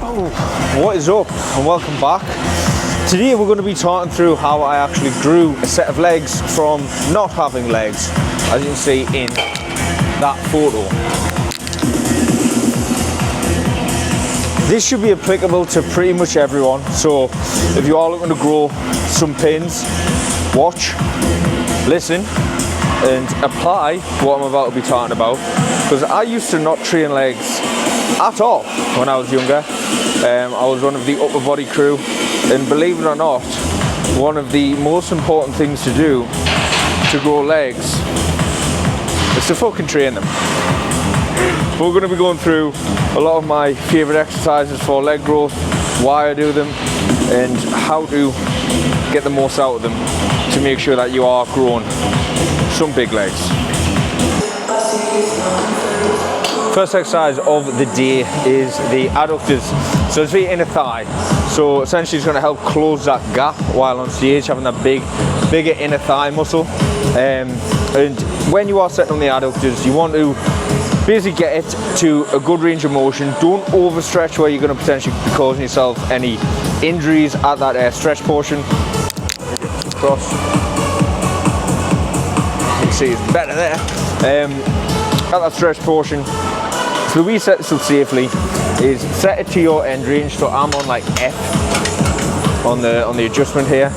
What is up and welcome back. Today we're going to be talking through how I actually grew a set of legs from not having legs, as you can see in that photo. This should be applicable to pretty much everyone, so if you are looking to grow some pins, watch, listen and apply what I'm about to be talking about, because I used to not train legs at all when I was younger. I was one of the upper body crew, and believe it or not, one of the most important things to do to grow legs is to fucking train them. We're going to be going through a lot of my favourite exercises for leg growth, why I do them, and how to get the most out of them to make sure that you are growing some big legs. First exercise of the day is the adductors. So it's the inner thigh. So essentially it's going to help close that gap while on stage, having that bigger inner thigh muscle. And when you are setting on the adductors, you want to basically get it to a good range of motion. Don't overstretch where you're going to potentially be causing yourself any injuries at that stretch portion. Cross. You can see it's better there. At that stretch portion. So the way you set this up safely is set it to your end range. So I'm on like F on the adjustment here.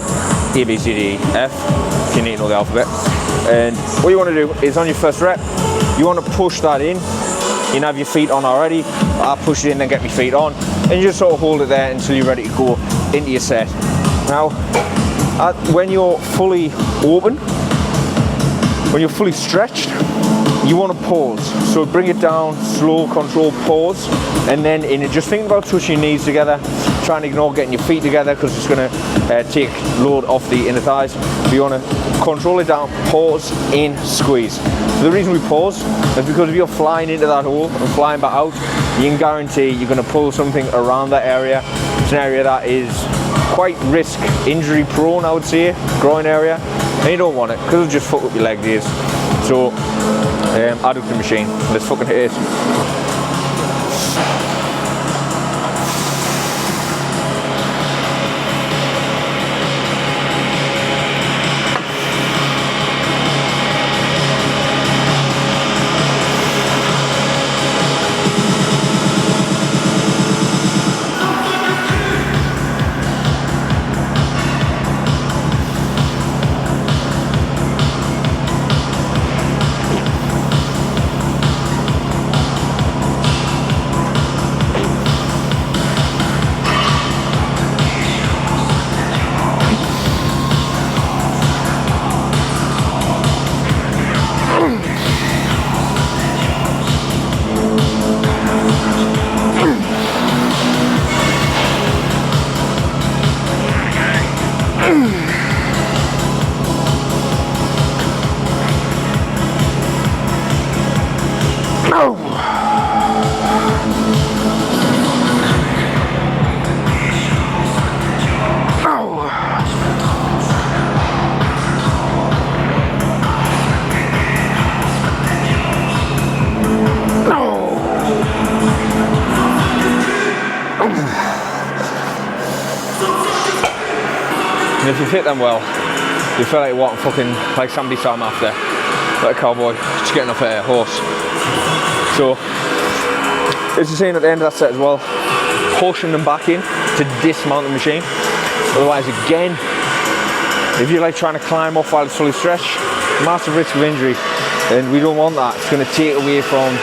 A, B, C, D, E, F, if you need to know the alphabet. And what you want to do is on your first rep, you want to push that in. You can have your feet on already. I'll push it in and get my feet on. And you just sort of hold it there until you're ready to go into your set. Now, when you're fully open, when you're fully stretched, you want to pause. So bring it down, slow, controlled pause, and then just think about touching your knees together. Try and ignore getting your feet together because it's going to take load off the inner thighs. So you want to control it down, pause, in, squeeze. So the reason we pause is because if you're flying into that hole and flying back out, you can guarantee you're going to pull something around that area. It's an area that is quite risk injury prone, I would say, groin area, and you don't want it because it'll just fuck up your leg days. So Adductor Machine, let's fucking hit it. And if you hit them well, you feel like you want fucking, like somebody saw him after, like a cowboy, just getting off a horse. So, as you're saying at the end of that set as well, pushing them back in to dismount the machine. Otherwise, again, if you're like trying to climb off while it's fully stretched, massive risk of injury, and we don't want that. It's going to take away from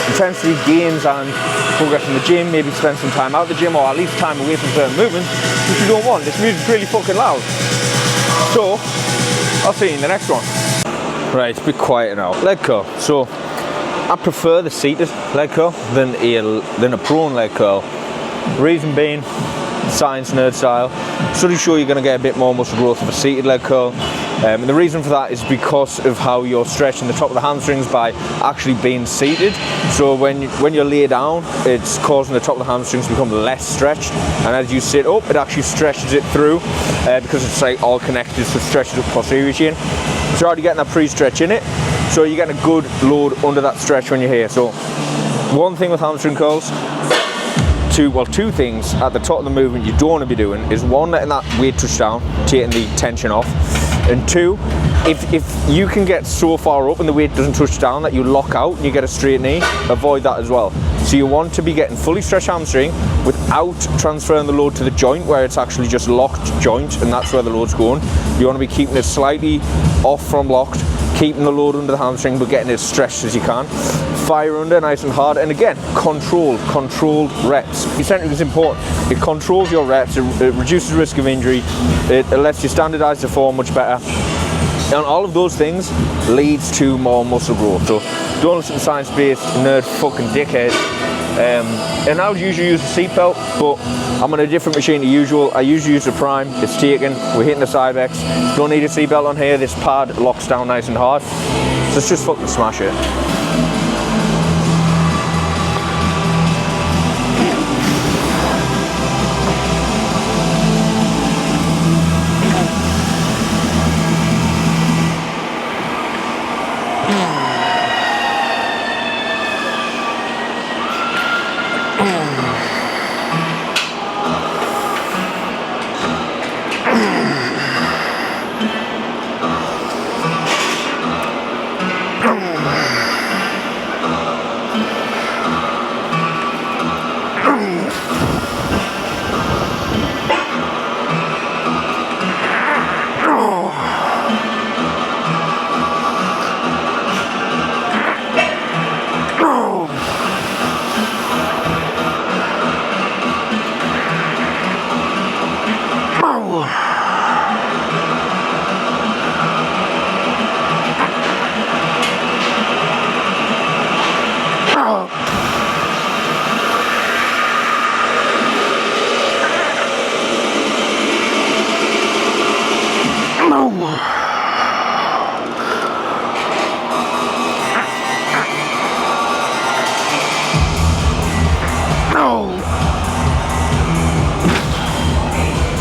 intensity gains and progress in the gym. Maybe spend some time out of the gym, or at least time away from certain movements, which you don't want. This music's really fucking loud. So I'll see you in the next one. Right, it's a bit quieter now. Leg curl. So I prefer the seated leg curl than a prone leg curl. Reason being, science nerd style, studies show you're going to get a bit more muscle growth of a seated leg curl. And the reason for that is because of how you're stretching the top of the hamstrings by actually being seated. So when you're laid down, it's causing the top of the hamstrings to become less stretched, and as you sit up, it actually stretches it through because it's like all connected, so it stretches the posterior chain. So you're already getting that pre-stretch in it, so you're getting a good load under that stretch when you're here. So one thing with hamstring curls, two things at the top of the movement you don't want to be doing is one, letting that weight touch down, taking the tension off, and two, if you can get so far up and the weight doesn't touch down that you lock out and you get a straight knee, avoid that as well. So you want to be getting fully stretched hamstring without transferring the load to the joint where it's actually just locked joint and that's where the load's going. You want to be keeping it slightly off from locked, keeping the load under the hamstring but getting it as stretched as you can. Fire under nice and hard, and again, controlled reps. Eccentric is important. It controls your reps, it reduces the risk of injury, it lets you standardize the form much better. And all of those things leads to more muscle growth. So don't listen to science-based nerd fucking dickheads. And I would usually use the seat belt, but I'm on a different machine to usual. I usually use the Prime, it's taken, we're hitting the Cybex. Don't need a seat belt on here, this pad locks down nice and hard. So let's just fucking smash it.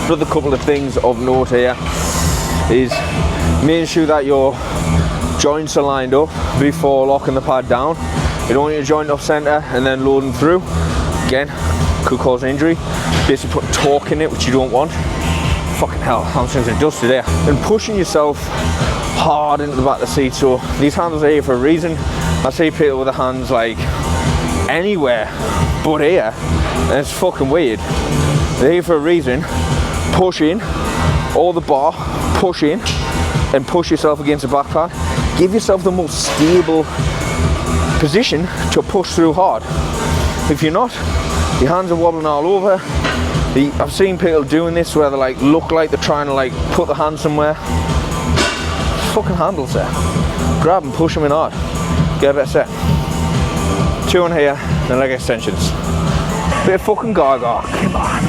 Another couple of things of note here is making sure that your joints are lined up before locking the pad down. You don't want your joint off center and then loading through. Again, could cause injury. Basically put torque in it, which you don't want. Fucking hell, hamstrings are dusty there. And pushing yourself hard into the back of the seat. So these handles are here for a reason. I see people with the hands like anywhere but here, and it's fucking weird. They're here for a reason. Push in, or the bar, push in, and push yourself against the back pad. Give yourself the most stable position to push through hard. If you're not, your hands are wobbling all over. I've seen people doing this where they like look like they're trying to like put the hand somewhere. Fucking handles there. Grab and push them in hard. Get a better set. 2 on here, then leg extensions. Bit of fucking gaga. Come on.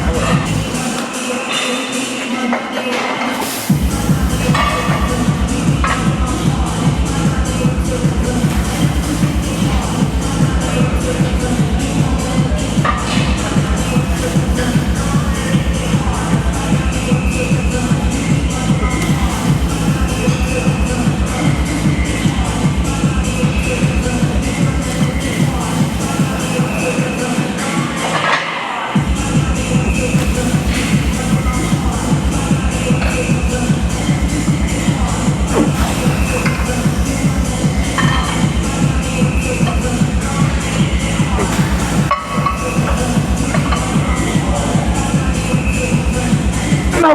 No!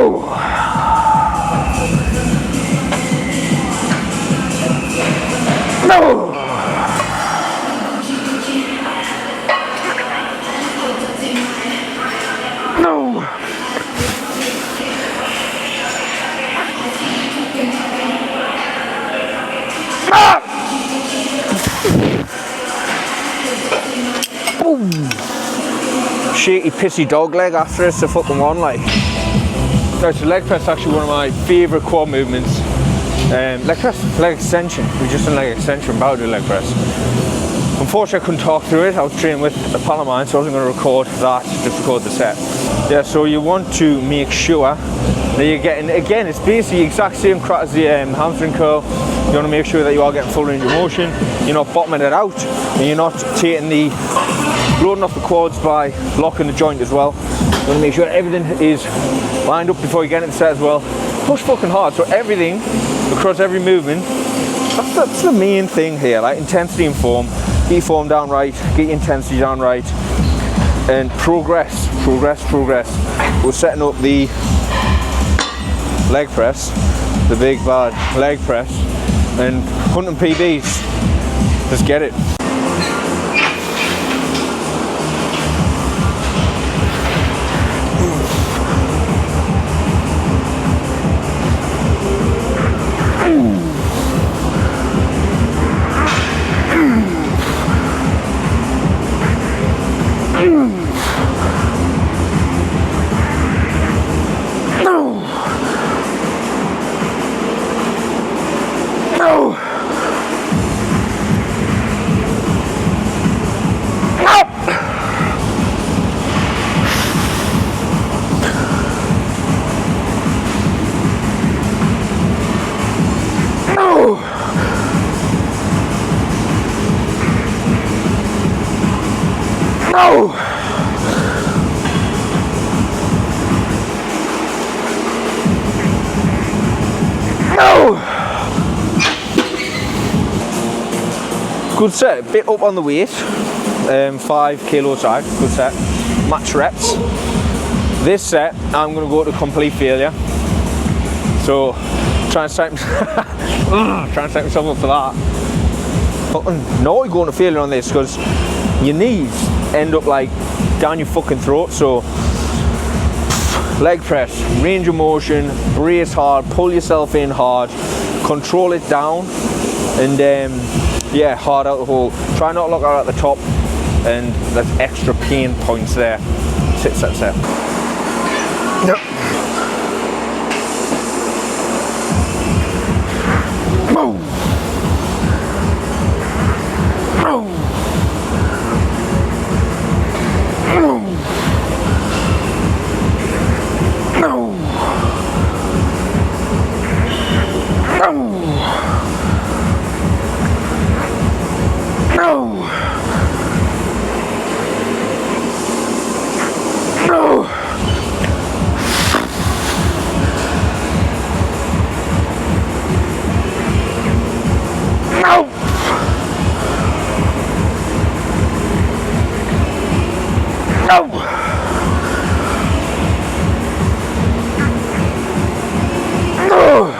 No! No! Ah! Boom! Shaky pissy dog leg after it's a fucking one like. Right, so leg press is actually one of my favourite quad movements. Leg press, leg extension. We just done leg extension, about to do leg press. Unfortunately, I couldn't talk through it. I was training with a pal of mine, so I wasn't going to record that, just record the set. Yeah, so you want to make sure that you're getting, again, it's basically the exact same crap as the hamstring curl. You want to make sure that you are getting full range of motion, you're not bottoming it out, and you're not taking the loading off the quads by locking the joint as well. You want to make sure everything is lined up before you get into the set as well. Push fucking hard, so everything across every movement. That's the main thing here, like intensity and form. Get your form down right, get your intensity down right, and progress. We're setting up the leg press, the big bad leg press, and hunting PBs. Let's get it. Good set, a bit up on the weight, 5 kilo side, good set, max reps. This set, I'm going to go to complete failure, so try and set myself up for that. Fucking naughty going to failure on this, because your knees end up like down your fucking throat. So leg press, range of motion, brace hard, pull yourself in hard, control it down, and yeah, hard out the hole. Try not to lock out at the top, and there's extra pain points there. Sit, set, set. Yep. Boom. Boom. Boom. Boom. Boom. No! No! No! No!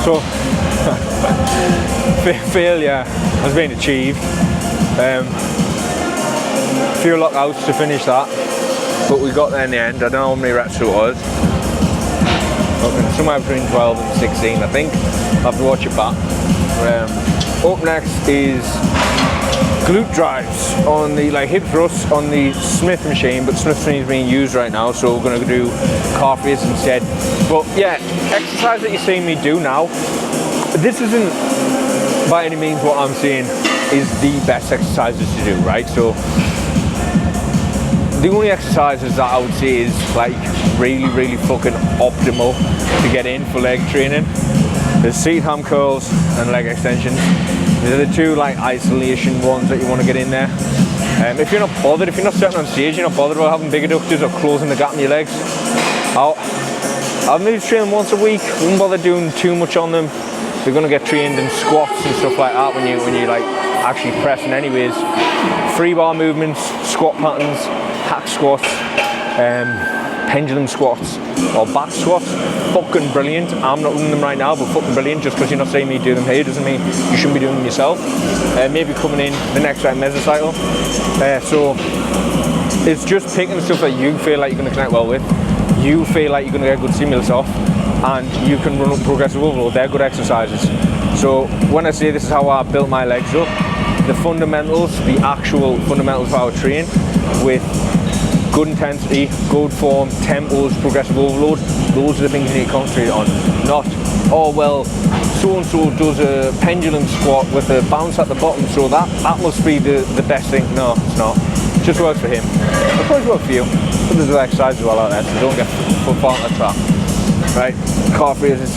So, failure has been achieved. A few lockouts to finish that, but we got there in the end. I don't know how many reps it was. Somewhere between 12 and 16, I think. I'll have to watch it back. Up next is glute drives on the hip thrusts on the Smith machine, but Smith machine is being used right now, so we're going to do calf raises instead. But yeah, exercise that you're seeing me do now, this isn't by any means what I'm saying is the best exercises to do, right? So the only exercises that I would say is like really fucking optimal to get in for leg training. There's seated ham curls and leg extensions. These are the two like isolation ones that you want to get in there. If you're not bothered, if you're not sitting on stage, you're not bothered about having big adductors or closing the gap in your legs, I'll maybe train them once a week. Wouldn't bother doing too much on them. They're gonna get trained in squats and stuff like that when you like actually pressing anyways. Free bar movements, squat patterns, hack squats. pendulum squats or back squats. Fucking brilliant. I'm not doing them right now, but fucking brilliant. Just because you're not seeing me do them here doesn't mean you shouldn't be doing them yourself. Maybe coming in the next right mesocycle. So it's just picking stuff that you feel like you're going to connect well with, you feel like you're going to get good stimulus off, and you can run up progressive overload. They're good exercises. So when I say this is how I built my legs up, the fundamentals, the actual fundamentals of our training with good intensity, good form, tempos, progressive overload, those are the things you need to concentrate on. Not, oh well, so-and-so does a pendulum squat with a bounce at the bottom, so that must be the best thing. No, it's not. It just works for him. It'll probably work for you. But there's other exercises as well out there, so don't get put far on the trap. Right, calf raises.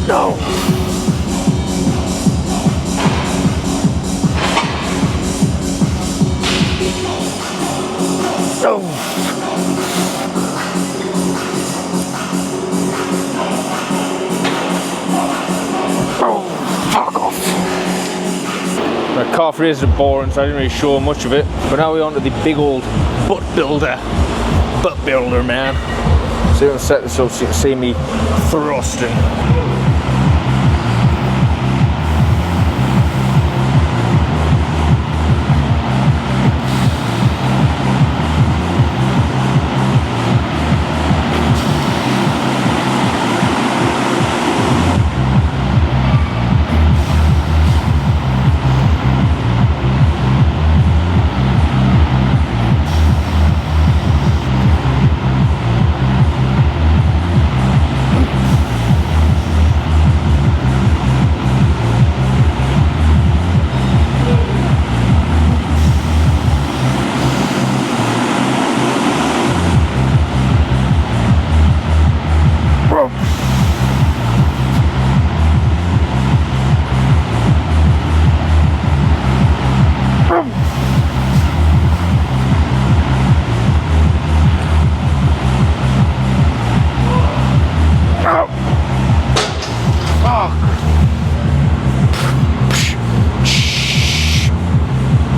No. No. Oh, fuck off. My calf raises are boring, so I didn't really show much of it. But now we're on to the big old butt builder. Butt builder, man. So you're gonna set this up so you can see me thrusting.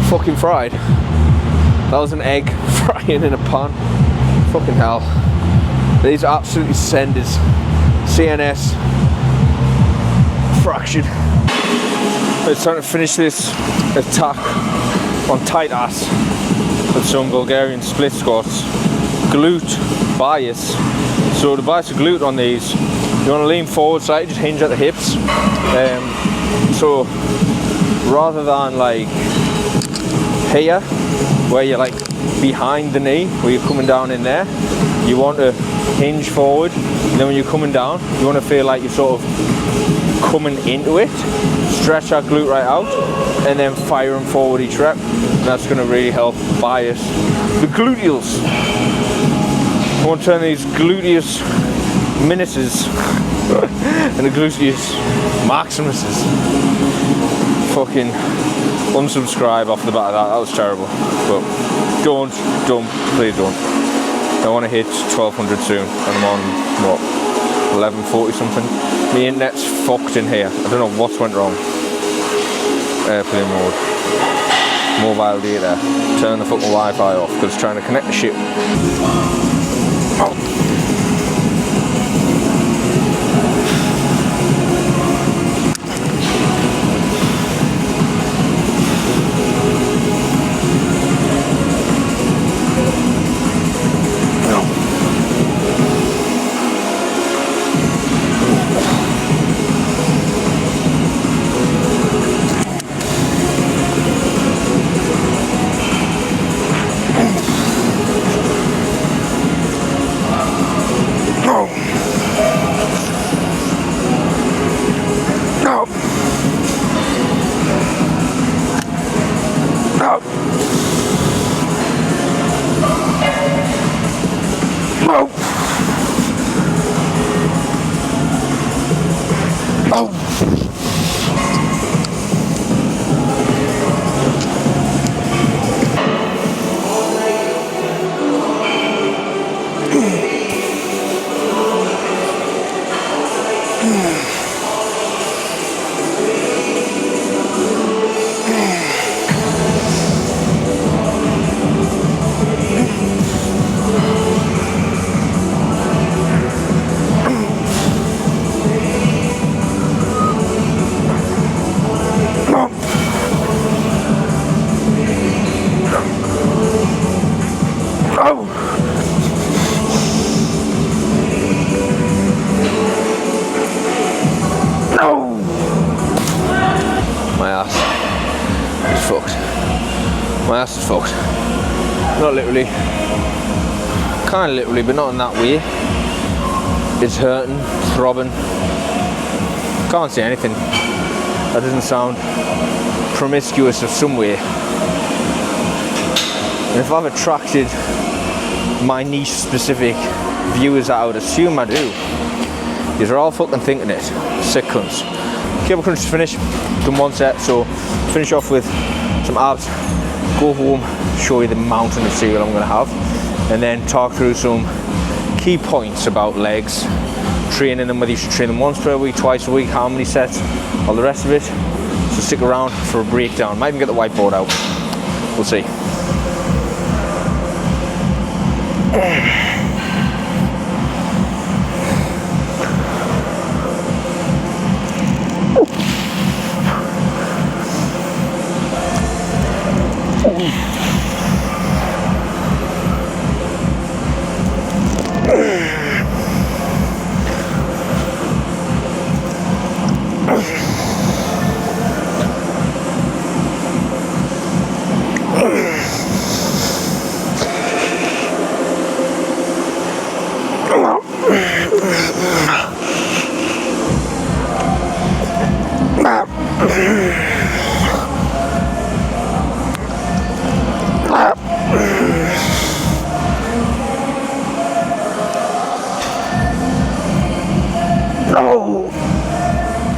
Fucking fried. That was an egg frying in a pan. Fucking hell. These are absolutely senders. CNS fractured. It's time to finish this attack on tight ass with some Bulgarian split squats. Glute bias. So to bias the glute on these, you want to lean forward slightly, just hinge at the hips. So rather than like here, where you're like behind the knee, where you're coming down in there, you want to hinge forward, and then when you're coming down, you want to feel like you're sort of coming into it, stretch that glute right out, and then fire them forward each rep. And that's going to really help bias the gluteals. I want to turn these gluteus minimuses and the gluteus maximuses. Fucking unsubscribe off the bat of that. That was terrible. But don't, please don't. I want to hit 1200 soon, and I'm on what, 1140 something. The internet's fucked in here. I don't know what's went wrong. Airplane mode, mobile data. Turn the fucking Wi-Fi off because it's trying to connect the shit. Oh. My ass is fucked. Not literally. Kind of literally, but not in that way. It's hurting, throbbing. Can't see anything. That doesn't sound promiscuous of some way. And if I've attracted my niche specific viewers that I would assume I do, these are all fucking thinking it. Sick cunts. Cable crunch to finish. Done one set, so finish off with some abs. Go home, show you the mountain of cereal I'm going to have, and then talk through some key points about legs, training them, whether you should train them once per week, twice a week, how many sets, all the rest of it. So stick around for a breakdown. Might even get the whiteboard out. We'll see.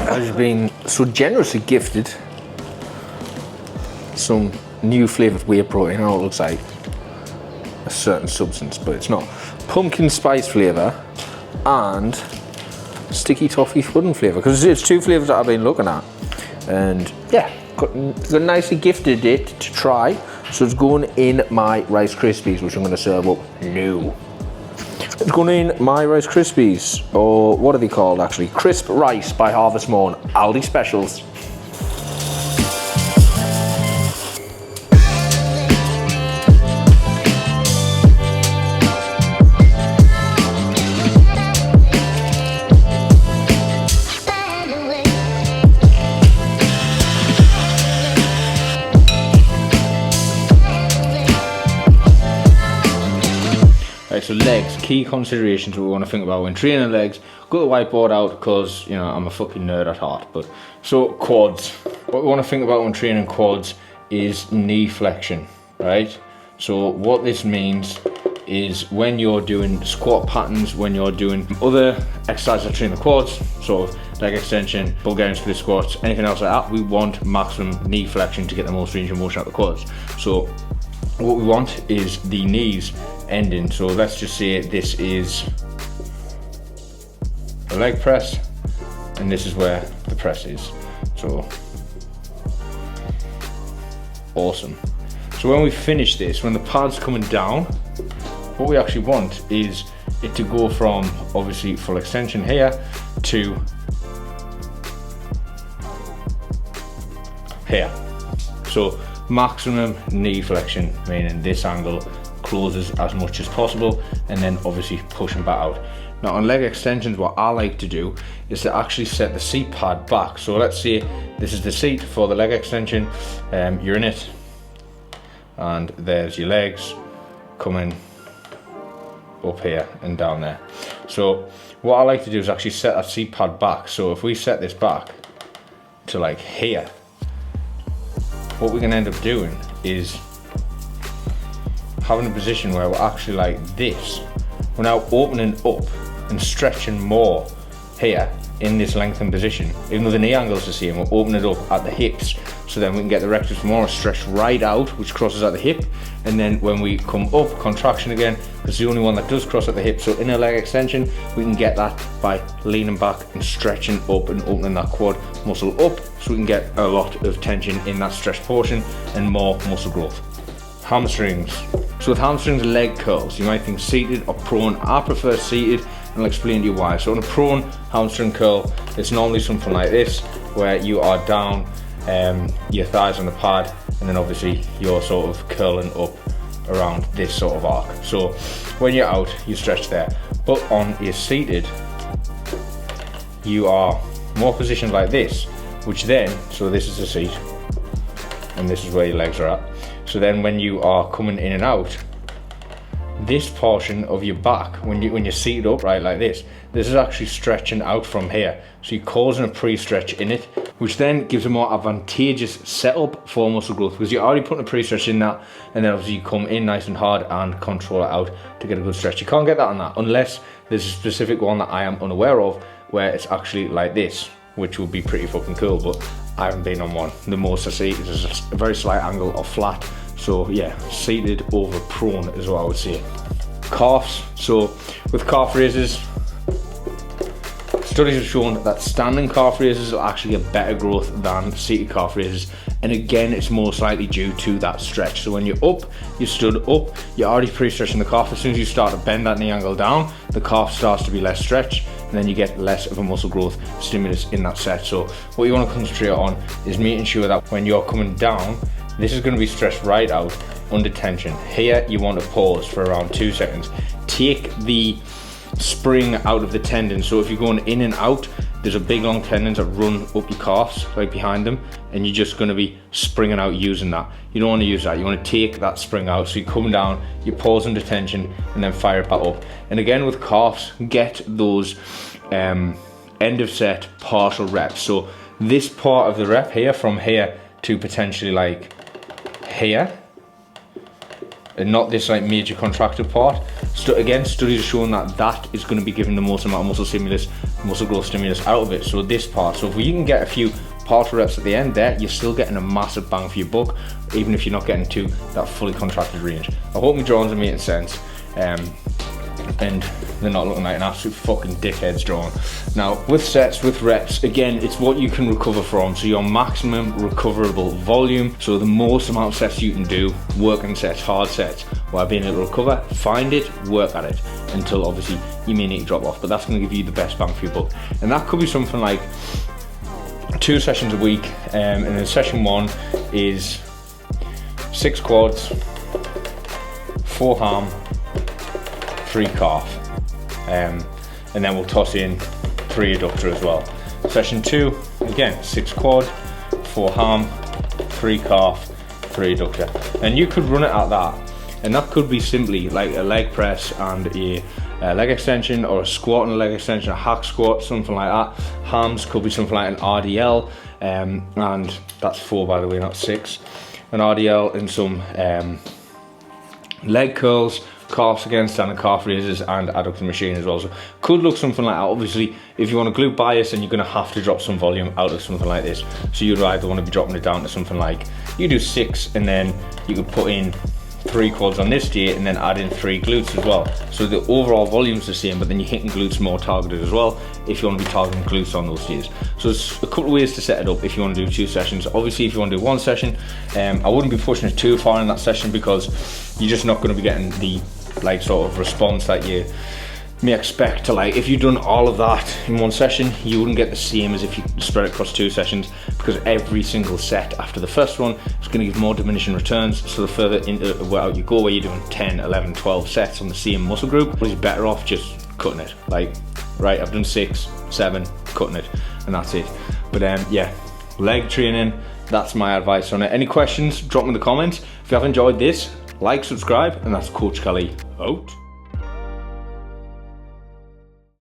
I've been so generously gifted some new flavoured whey protein. I know it looks like a certain substance, but it's not. Pumpkin spice flavour and sticky toffee pudding flavour, because it's two flavours that I've been looking at, and yeah, got nicely gifted it to try. So it's going in my Rice Krispies, which I'm going to serve up now. It's going in my Rice Krispies, or what are they called actually? Crisp Rice by Harvest Moon, Aldi specials. So legs, key considerations we want to think about when training legs. Got the whiteboard out because, you know, I'm a fucking nerd at heart. But so quads, what we want to think about when training quads is knee flexion, right? So what this means is when you're doing squat patterns, when you're doing other exercises that train the quads, sort of leg extension, Bulgarian split squats, anything else like that, we want maximum knee flexion to get the most range of motion out of the quads. So what we want is the knees ending. So let's just say this is a leg press and this is where the press is. So awesome. So when we finish this, when the pad's coming down, what we actually want is it to go from obviously full extension here to here. So maximum knee flexion, meaning this angle closes as much as possible, and then obviously pushing back out. Now on leg extensions, what I like to do is to actually set the seat pad back. So let's say this is the seat for the leg extension, you're in it, and there's your legs coming up here and down there. So what I like to do is actually set that seat pad back. So if we set this back to like here, what we're going to end up doing is having a position where we're actually like this. We're now opening up and stretching more here in this lengthened position. Even though the knee angle is the same, we'll open it up at the hips, so then we can get the rectus femoris stretched right out, which crosses at the hip. And then when we come up, contraction again, it's the only one that does cross at the hip. So inner leg extension, we can get that by leaning back and stretching up and opening that quad muscle up, so we can get a lot of tension in that stretched portion and more muscle growth. Hamstrings. So with hamstrings, leg curls, you might think seated or prone. I prefer seated, and I'll explain to you why. So on a prone hamstring curl, it's normally something like this, where you are down, your thighs on the pad, and then obviously you're sort of curling up around this sort of arc. So when you're out, you stretch there. But on your seated, you are more positioned like this, which then, so this is the seat, and this is where your legs are at. So then when you are coming in and out, this portion of your back, when you're seated upright like this is actually stretching out from here. So you're causing a pre-stretch in it, which then gives a more advantageous setup for muscle growth, because you're already putting a pre-stretch in that, and then obviously you come in nice and hard and control it out to get a good stretch. You can't get that on that, unless there's a specific one that I am unaware of, where it's actually like this, which would be pretty fucking cool, but I haven't been on one. The most I see is a very slight angle or flat. So yeah, seated over prone is what I would say. Calves. So with calf raises, studies have shown that standing calf raises will actually get better growth than seated calf raises. And again, it's most likely due to that stretch. So when you're up, you stood up, you're already pre-stretching the calf. As soon as you start to bend that knee angle down, the calf starts to be less stretched, and then you get less of a muscle growth stimulus in that set. So what you want to concentrate on is making sure that when you're coming down, this is going to be stretched right out under tension. Here you want to pause for around 2 seconds. Take the spring out of the tendon. So if you're going in and out, there's a big long tendons that run up your calves, like behind them, and you're just going to be springing out using that. You don't want to use that. You want to take that spring out. So you come down, you pause under tension, and then fire it back up. And again with calves, get those end of set partial reps. So this part of the rep here, from here to potentially like here, and not this like major contracted part. So again, studies are showing that that is going to be giving the most amount of muscle stimulus, muscle growth stimulus out of it. So this part, so if you can get a few partial reps at the end there, you're still getting a massive bang for your buck, even if you're not getting to that fully contracted range. I hope my drawings are making sense, and they're not looking like an absolute fucking dickhead's drawing. Now with sets, with reps, again, it's what you can recover from. So your maximum recoverable volume, so the most amount of sets you can do, working sets, hard sets, while being able to recover. Find it, work at it, until obviously you may need to drop off, but that's going to give you the best bang for your buck. And that could be something like 2 sessions a week, and then session 1 is 6 quads, 4 ham, 3 calf, and then we'll toss in 3 adductor as well. Session 2, again, 6 quad, 4 ham, 3 calf, 3 adductor. And you could run it at that, and that could be simply like a leg press and a leg extension, or a squat and a leg extension, a hack squat, something like that. Hams could be something like an RDL, and that's 4 by the way, not 6. An RDL and some leg curls, calves again, standing calf raises, and adductor machine as well. So could look something like that. Obviously, if you want to glute bias, then you're going to have to drop some volume out of something like this. So you'd either want to be dropping it down to something like, you do 6, and then you could put in 3 quads on this day, and then add in 3 glutes as well. So the overall volume's the same, but then you're hitting glutes more targeted as well, if you want to be targeting glutes on those days. So there's a couple of ways to set it up if you want to do 2 sessions. Obviously, if you want to do 1 session, I wouldn't be pushing it too far in that session, because you're just not going to be getting the like sort of response that you may expect to, like, if you've done all of that in 1 session, you wouldn't get the same as if you spread it across 2 sessions, because every single set after the first one is going to give more diminishing returns. So the further into out you go, where you're doing 10, 11, 12 sets on the same muscle group, you're better off just cutting it. Like, right, I've done 6, 7, cutting it, and that's it. But yeah, leg training, that's my advice on it. Any questions, drop them in the comments. If you have enjoyed this, like, subscribe, and that's Coach Kelly out.